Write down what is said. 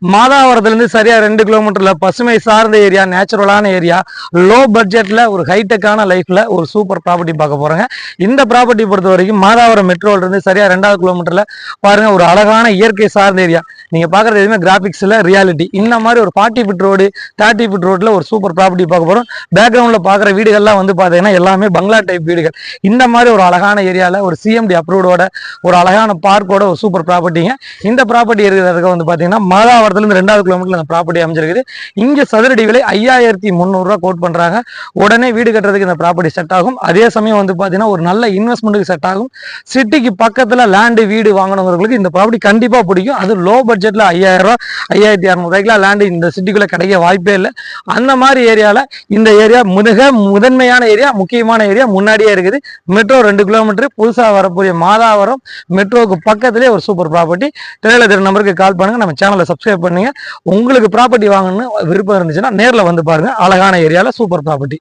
மாதாவரத்துலேருந்து சரியா 2 கிலோமீட்டர்ல பசுமை சார்ந்த ஏரியா, நேச்சுரலான ஏரியா, லோ பட்ஜெட்ல ஒரு ஹைடெக்கான லைஃப்ல ஒரு சூப்பர் ப்ராப்பர்ட்டி பார்க்க போறோங்க. இந்த ப்ராப்பர்ட்டி பொறுத்த வரைக்கும் மாதாவரம் மெட்ரோல இருந்து சரியா 2வது கிலோமீட்டர்ல பாருங்க ஒரு அழகான இயற்கை சார்ந்த ஏரியா. நீங்க பாக்குறது எதுவுமே கிராபிக்ஸ் இல்ல, ரியாலிட்டி. இந்த மாதிரி ஒரு 40 ஃபீட் ரோடு 30 ஃபீட் ரோட்ல ஒரு சூப்பர் ப்ராப்பர்ட்டி பார்க்க போறோம். பேக்ரவுண்ட்ல பாக்குற வீடுகள்லாம் வந்து பாத்தீங்கன்னா எல்லாமே பங்களா டைப் வீடுகள். இந்த மாதிரி ஒரு அழகான ஏரியால ஒரு சிஎம்டி அப்ரூவோட ஒரு அழகான பார்க்கோட ஒரு சூப்பர் ப்ராப்பர்ட்டிங்க. இந்த ப்ராப்பர்ட்டி இருக்கிறதுக்கு வந்து பாத்தீங்கன்னா மாதாவரத்துல இருந்து 2வது கிலோமீட்டர்ல அந்த ப்ராப்பர்ட்டி அமைஞ்சிருக்குது. இங்க சதுரடி விலை 5300 ரூபாய் கோட் பண்றாங்க. உடனே வீடு கட்டுறதுக்கு இந்த ப்ராப்பர்ட்டி செட் ஆகும். அதே சமயம் வந்து பாத்தீங்கன்னா ஒரு நல்ல இன்வெஸ்ட்மெண்ட்டுக்கு செட் ஆகும். சிட்டிக்கு பக்கத்துல லேண்டு வீடு வாங்கணுங்கிறவங்களுக்கு இந்த ப்ராப்பர்ட்டி கண்டிப்பா பிடிக்கும். அது லோ பட்ஜெட்ல 5000 ரூபாய் 5600 ரூபாய்க்குலாம் லேண்டு இந்த சிட்டிக்குள்ள கிடைக்க வாய்ப்பே இல்லை. அந்த மாதிரி ஏரியால இந்த ஏரியா முதன்மையான ஏரியா, முக்கியமான ஏரியா முன்னாடியே இருக்குது. மெட்ரோ 2 கிலோமீட்டர், புதுசா வரக்கூடிய மாதாவரம் மெட்ரோவுக்கு பக்கத்திலே ஒரு சூப்பர் ப்ராப்பர்ட்டி. டெய்லர் நம்பருக்கு கால் பண்ணுங்க, நம்ம சேனலை சப்ஸ்கிரைப் பண்ணுங்க. உங்களுக்கு ப்ராப்பர்ட்டி வாங்கணும்னு விருப்பம் இருந்துச்சுன்னா நேரில் வந்து பாருங்க. அழகான ஏரியால சூப்பர் ப்ராப்பர்ட்டி.